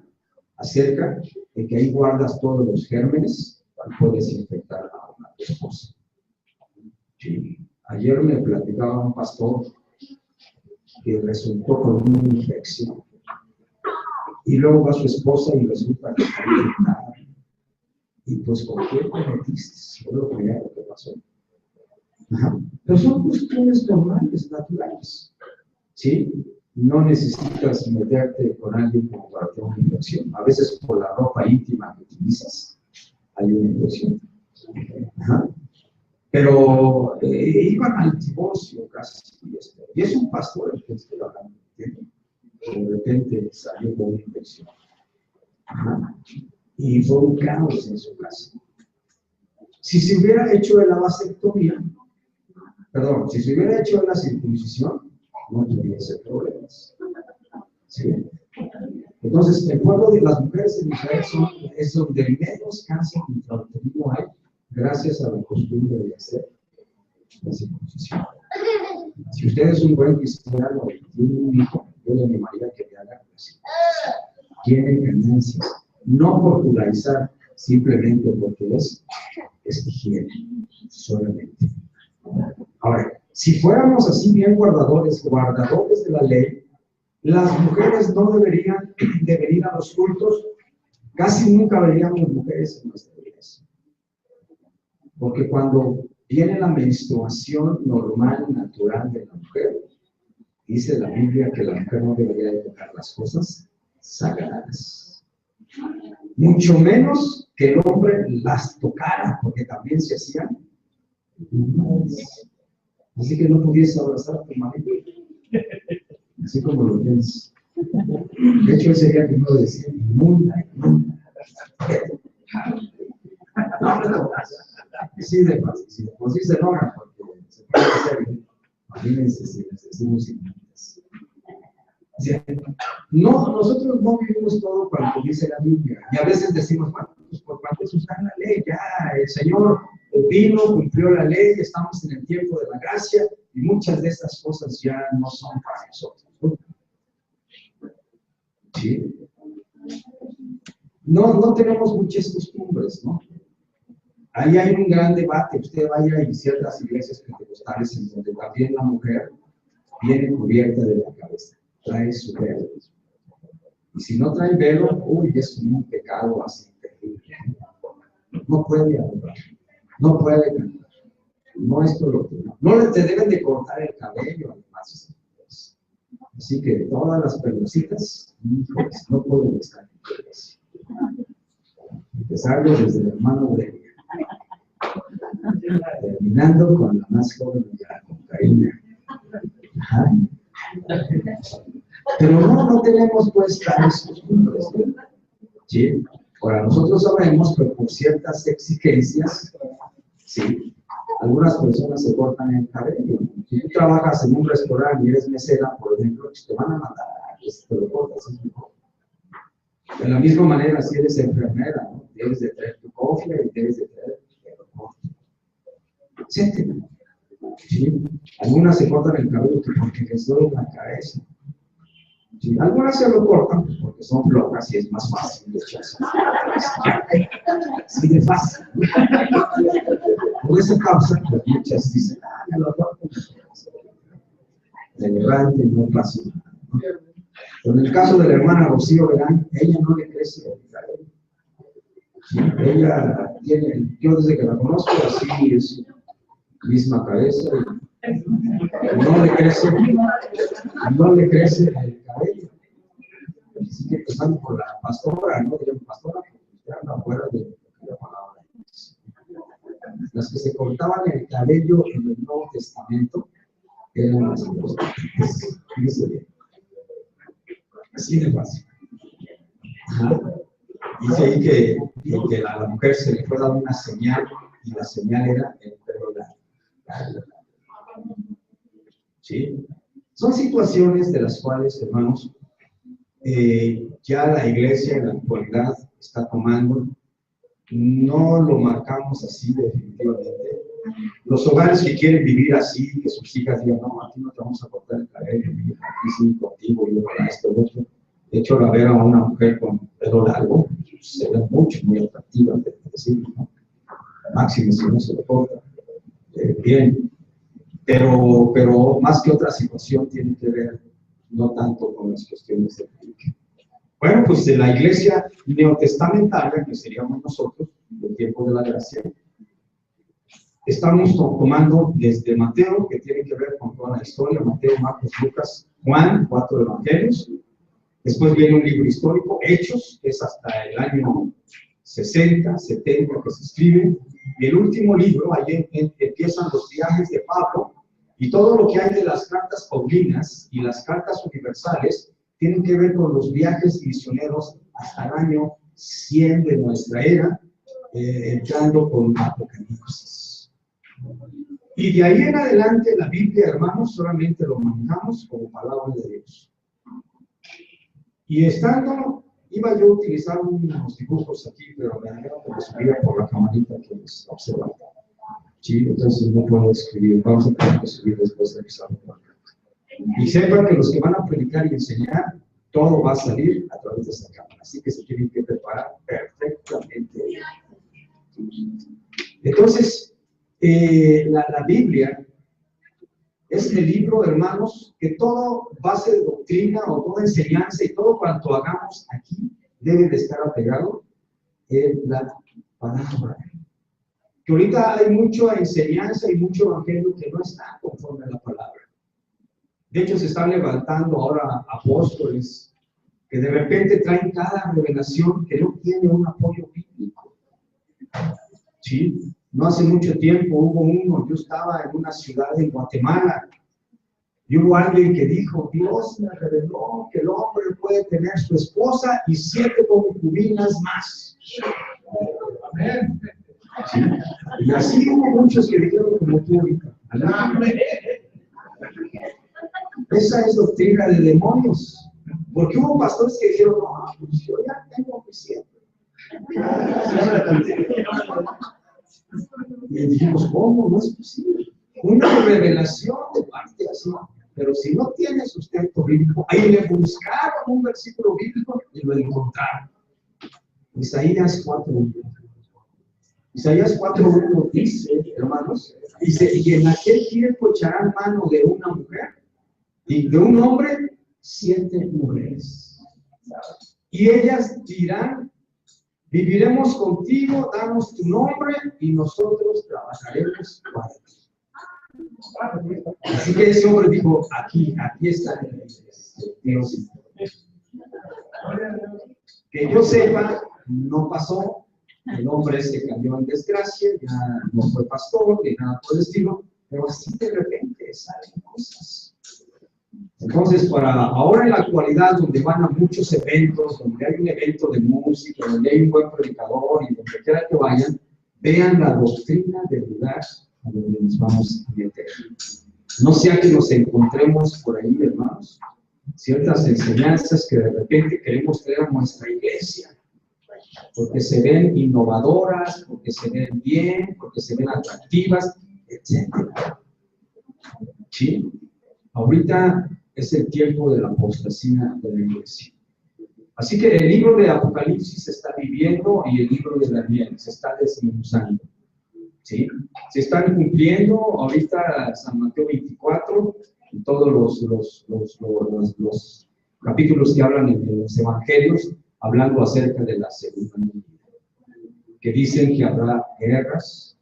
acerca de que ahí guardas todos los gérmenes y puedes infectar a una esposa. Sí. Ayer me platicaba un pastor que resultó con una infección y luego va su esposa y resulta que está infectada. Y pues, ¿con qué te metiste? Fue lo primero que pasó. Ajá. Pero son cuestiones normales, naturales. ¿Sí? No necesitas meterte con alguien como para tener una infección. A veces por la ropa íntima que utilizas hay una infección. Ajá. Pero iban al divorcio casi. Y es un pastor el que estoy hablando. De repente salió con una infección. Ajá. Y fue un caos en su casa. Si se hubiera hecho la vasectomía, perdón, si se hubiera hecho la circuncisión, no tuviese problemas. ¿Sí? Entonces, el pueblo de las mujeres en Israel es donde menos cáncer intrauterino hay, gracias a la costumbre de hacer la circuncisión. Si usted es un buen cristiano y tiene un hijo, yo le animaría que le haga la circuncisión. Tiene ganancias, no por judaizar, simplemente porque es higiene, solamente. Ahora, si fuéramos así bien guardadores de la ley, las mujeres no deberían de venir a los cultos, casi nunca veríamos mujeres en nuestra iglesia. Porque cuando viene la menstruación normal, natural de la mujer, dice la Biblia que la mujer no debería de tocar las cosas sagradas. Mucho menos que el hombre las tocara, porque también se hacían inmundas. Así que no pudiese abrazar a tu marido, así como lo tienes. De hecho, ese día que uno decía inmunda. No, sí, de fácil, sí, pues sí se enojan, porque se puede hacer, imagínense si les decimos inmundas. ¿Sí? No, nosotros no vivimos todo cuanto dice la Biblia, y a veces decimos, bueno, pues por cuanto se usa la ley, ya el Señor vino, cumplió la ley, estamos en el tiempo de la gracia, y muchas de estas cosas ya no son para nosotros. ¿Sí? No tenemos muchas costumbres, ¿no? Ahí hay un gran debate. Usted vaya en ciertas iglesias pentecostales en donde también la mujer viene cubierta de la cabeza, trae su velo. Y si no trae velo, uy, es un pecado así terrible. No puede adorar, no puede cantar. No es todo lo que no te deben de cortar el cabello, además. Así que todas las pelucitas, híjoles, no pueden estar en la iglesia. Empezando desde el hermano Aurelia, terminando con la más joven de la cocaína. Ajá. Pero no tenemos pues tales costumbres. ¿Sí? Ahora, nosotros sabemos que por ciertas exigencias, ¿sí? Algunas personas se cortan el cabello. Si tú trabajas en un restaurante y eres mesera, por ejemplo, pues te van a mandar a que te lo cortas. De la misma manera, si eres enfermera, ¿no? Debes de traer tu cofre y debes de traer tu cofre. Etcétera. ¿Sí? Algunas se cortan el cabello porque les duele la cabeza. ¿Sí? Algunas se lo cortan pues, porque son flocas y es más fácil de echarse. Así de fácil. Por esa causa, pues muchas dicen, me lo corto. De levante no pasa nada. En el caso de la hermana Rocío, verán, ella no le crece el cabello. Sí, ella tiene, yo desde que la conozco, así es, misma cabeza, y no le crece el cabello. Así que empezando por la pastora, ¿no? La pastora, que anda fuera de la palabra. Las que se cortaban el cabello en el Nuevo Testamento eran las prostitutas. Fíjense bien. Así de fácil. Dice ahí que a la mujer se le fue dada una señal, y la señal era el pelo largo. ¿Sí? Son situaciones de las cuales, hermanos, ya la iglesia en la actualidad está tomando. No lo marcamos así definitivamente. Los hogares que quieren vivir así, que sus hijas digan, no, aquí no te vamos a cortar el cabello, mi hija, aquí sí contigo, yo para esto, otro. De hecho, la ver a una mujer con pelo largo se ve mucho, muy atractiva, de decir, ¿no? Máximo si no se lo corta. Bien. Pero más que otra situación tiene que ver no tanto con las cuestiones de religión. Bueno, pues en la iglesia neotestamentaria, que seríamos nosotros, del tiempo de la gracia, estamos tomando desde Mateo, que tiene que ver con toda la historia, Mateo, Marcos, Lucas, Juan, 4 evangelios. Después viene un libro histórico, Hechos, que es hasta el año 60, 70 que se escribe. Y el último libro, ahí empiezan los viajes de Pablo, y todo lo que hay de las cartas paulinas y las cartas universales tienen que ver con los viajes misioneros hasta el año 100 de nuestra era, entrando con Apocalipsis. Y de ahí en adelante la Biblia, hermanos, solamente lo manejamos como palabra de Dios. Y estando, iba yo a utilizar unos dibujos aquí, pero me dijeron que me subía por la camarita que les observaba. Sí, entonces no puedo escribir, vamos a tener que subir después de que salga. Y sepan que los que van a predicar y enseñar, todo va a salir a través de esa cámara, así que se tienen que preparar perfectamente. Entonces, la Biblia es el libro, hermanos, que todo base de doctrina o toda enseñanza y todo cuanto hagamos aquí debe de estar apegado en la palabra. Que ahorita hay mucha enseñanza y mucho evangelio que no está conforme a la palabra. De hecho, se están levantando ahora apóstoles que de repente traen cada revelación que no tiene un apoyo bíblico. ¿Sí? No hace mucho tiempo hubo uno, yo estaba en una ciudad en Guatemala, y hubo alguien que dijo, Dios me reveló que el hombre puede tener su esposa y 7 concubinas más. Amén. ¿Sí? Y así hubo muchos que dijeron como tú ahorita. Esa es doctrina de demonios. Porque hubo pastores que dijeron, no, pues yo ya tengo que 7. Y dijimos, ¿cómo? No es posible. Una revelación de parte así. Pero si no tiene sustento bíblico, ahí le buscaron un versículo bíblico y lo encontraron. Isaías 4:1. Isaías 4:1 dice, hermanos, dice, y en aquel tiempo echarán mano de una mujer y de un hombre 7 mujeres. Y ellas dirán, viviremos contigo, danos tu nombre y nosotros trabajaremos para ti. Así que ese hombre dijo, aquí está Dios. Que yo sepa, no pasó. El hombre se cayó en desgracia, ya no fue pastor, ni nada por el estilo, pero así de repente salen cosas. Entonces, para ahora en la actualidad, donde van a muchos eventos, donde hay un evento de música, donde hay un buen predicador y donde quiera que vayan, vean la doctrina del lugar a donde nos vamos a meter. No sea que nos encontremos por ahí, hermanos, ciertas enseñanzas que de repente queremos traer a nuestra iglesia, porque se ven innovadoras, porque se ven bien, porque se ven atractivas, etc. ¿Sí? Ahorita es el tiempo de la apostasía de la iglesia. Así que el libro de Apocalipsis se está viviendo y el libro de Daniel se está desmenuzando. ¿Sí? Se están cumpliendo ahorita San Mateo 24 y todos los capítulos que hablan en los evangelios, hablando acerca de la segunda venida, que dicen que habrá guerras,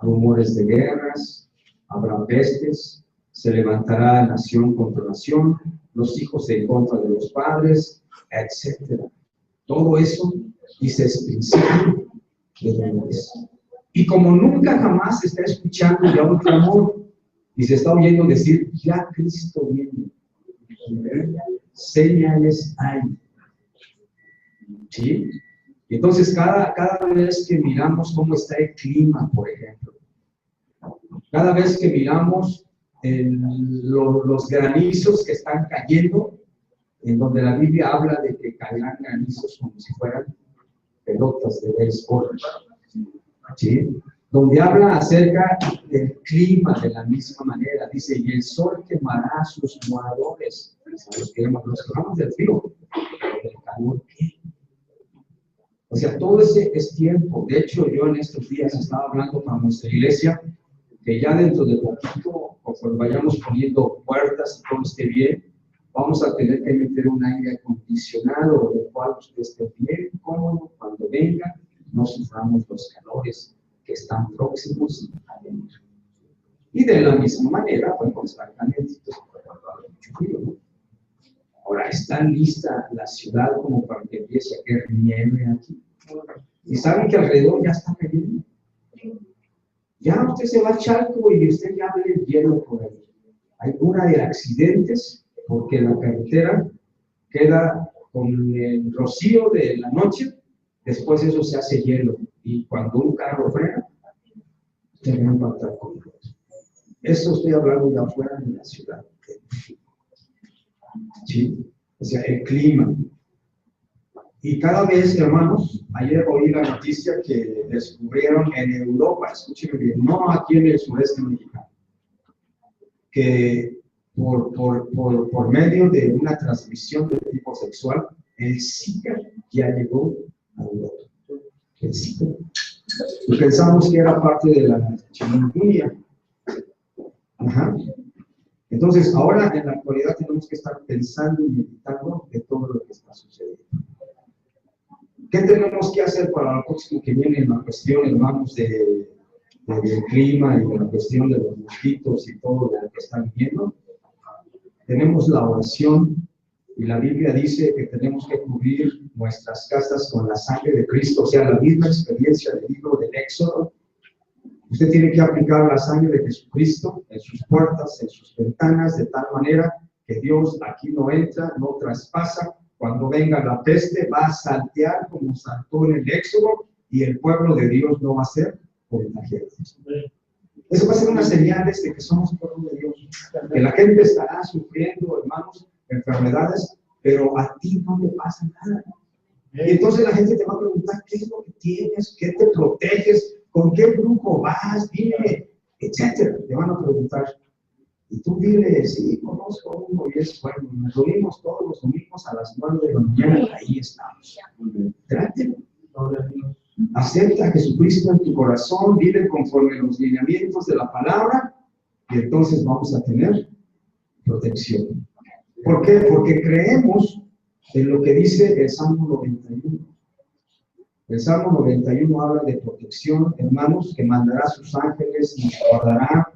rumores de guerras, habrá pestes, se levantará nación contra nación, los hijos en contra de los padres, etc. Todo eso, dice, es principio de dolores. Y como nunca jamás se está escuchando ya un clamor y se está oyendo decir, ya Cristo viene, señales hay. ¿Sí? Entonces, cada vez que miramos cómo está el clima, por ejemplo, cada vez que miramos los granizos que están cayendo, en donde la Biblia habla de que caerán granizos como si fueran pelotas de béisbol, ¿sí? Donde habla acerca del clima de la misma manera, dice, y el sol quemará a sus moradores, a los que llamamos del frío, del calor, ¿qué? O sea, todo ese es tiempo. De hecho, yo en estos días estaba hablando para nuestra iglesia, que ya dentro de poquito, conforme vayamos poniendo puertas y todo esté bien, vamos a tener que meter un aire acondicionado, del cual usted esté bien cómodo cuando venga, no suframos los calores que están próximos a venir. Y de la misma manera, podemos estar calientitos, porque va a haber mucho frío, ¿no? Ahora, ¿está lista la ciudad como para que empiece a caer nieve aquí? ¿Y saben que alrededor ya está cayendo? Ya usted se va al charco y usted ya ve el hielo por ahí. Hay una de accidentes porque la carretera queda con el rocío de la noche, después eso se hace hielo. Y cuando un carro frena, usted va a impactar con el otro. Eso estoy hablando de afuera de la ciudad. ¿Sí? O sea, el clima. Y cada vez, hermanos, ayer oí la noticia que descubrieron en Europa, escúchenme bien, no aquí en el sureste mexicano, que por medio de una transmisión de tipo sexual, el Zika ya llegó a Europa. El Zika. Y pensamos que era parte de la chikungunya. Ajá. Entonces, ahora en la actualidad tenemos que estar pensando y meditando de todo lo que está sucediendo. ¿Qué tenemos que hacer para lo próximo que viene en la cuestión, hermanos, del clima y de la cuestión de los mosquitos y todo lo que están viendo? Tenemos la oración y la Biblia dice que tenemos que cubrir nuestras casas con la sangre de Cristo, o sea, la misma experiencia del libro del Éxodo. Usted tiene que aplicar la sangre de Jesucristo en sus puertas, en sus ventanas, de tal manera que Dios aquí no entra, no traspasa. Cuando venga la peste, va a saltear como saltó en el Éxodo y el pueblo de Dios no va a ser contagiado. Eso va a ser una señal de que somos pueblo de Dios. Que la gente estará sufriendo, hermanos, enfermedades, pero a ti no le pasa nada. Y entonces la gente te va a preguntar, ¿qué es lo que tienes? ¿Qué te proteges? ¿Con qué grupo vas? Dime, etcétera. Te van a preguntar. Y tú dile, sí, conozco uno y es bueno. Nos reunimos todos los domingos a las 9 de la mañana. Ahí estamos. Trátelo. Acepta a Jesucristo en tu corazón, vive conforme a los lineamientos de la palabra y entonces vamos a tener protección. ¿Por qué? Porque creemos en lo que dice el Salmo 91. El Salmo 91 habla de protección, hermanos, que mandará a sus ángeles y nos guardará.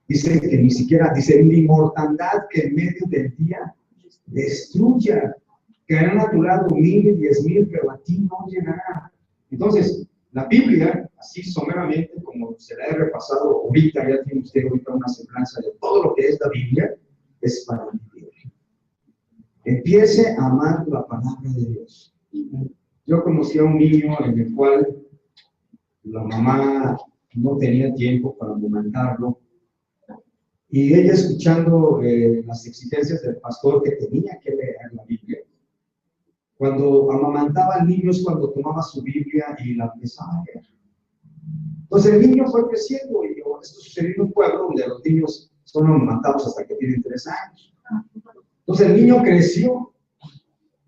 Dice que ni siquiera, dice, ni mortandad que en medio del día destruya. Caerán a tu lado 1000 y 10,000, pero a ti no llegará. Entonces, la Biblia, así someramente, como se la he repasado ahorita, ya tiene usted ahorita una semblanza de todo lo que es la Biblia, es para vivir. Empiece a amar la palabra de Dios. Yo conocí a un niño en el cual la mamá no tenía tiempo para alimentarlo, y ella escuchando las exigencias del pastor que tenía que leer la Biblia. Cuando amamantaba al niño es cuando tomaba su Biblia y la empezaba a leer. Entonces el niño fue creciendo y esto sucedió en un pueblo donde los niños son amamantados hasta que tienen 3 años. Entonces el niño creció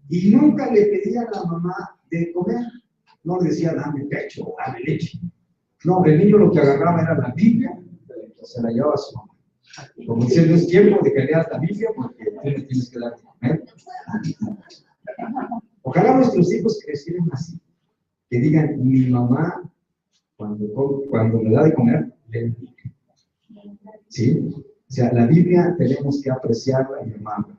y nunca le pedía a la mamá de comer. No le decía, dame pecho o dame leche. No, el niño lo que agarraba era la Biblia, se la llevaba a su mamá. Como diciendo, es tiempo de que leas la Biblia porque tú le tienes que dar de comer. Ojalá nuestros hijos crecieran así, que digan, mi mamá, cuando me da de comer, lee la Biblia. ¿Sí? O sea, la Biblia tenemos que apreciarla y amarla.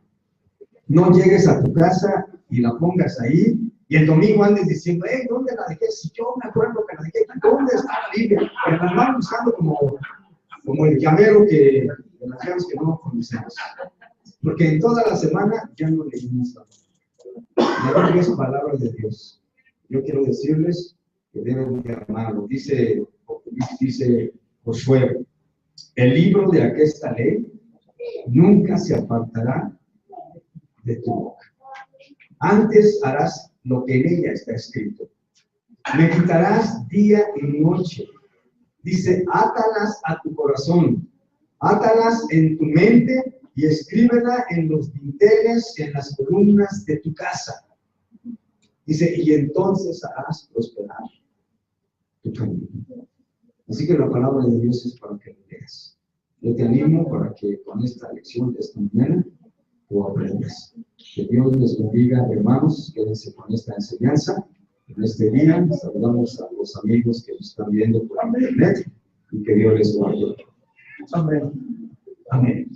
No llegues a tu casa y la pongas ahí, y el domingo andes diciendo, hey, ¿dónde la dejé? Si yo me acuerdo que la dejé, ¿dónde está la Biblia? Que la van buscando como el llavero de las llaves que no conocemos. Porque en toda la semana ya no leímos la Biblia. La Biblia es palabra de Dios. Yo quiero decirles que deben de amarlo. Dice Josué, el libro de aquesta ley nunca se apartará de tu boca. Antes harás lo que en ella está escrito. Meditarás día y noche. Dice, átalas a tu corazón, átalas en tu mente y escríbela en los dinteles, en las columnas de tu casa. Dice, y entonces harás prosperar tu camino. Así que la palabra de Dios es para que lo leas. Yo te animo para que con esta lección de esta mañana tú aprendas. Que Dios les bendiga, hermanos. Quédense con esta enseñanza. En este día saludamos a los amigos que nos están viendo por internet y que Dios les guarde. Amén. Amén.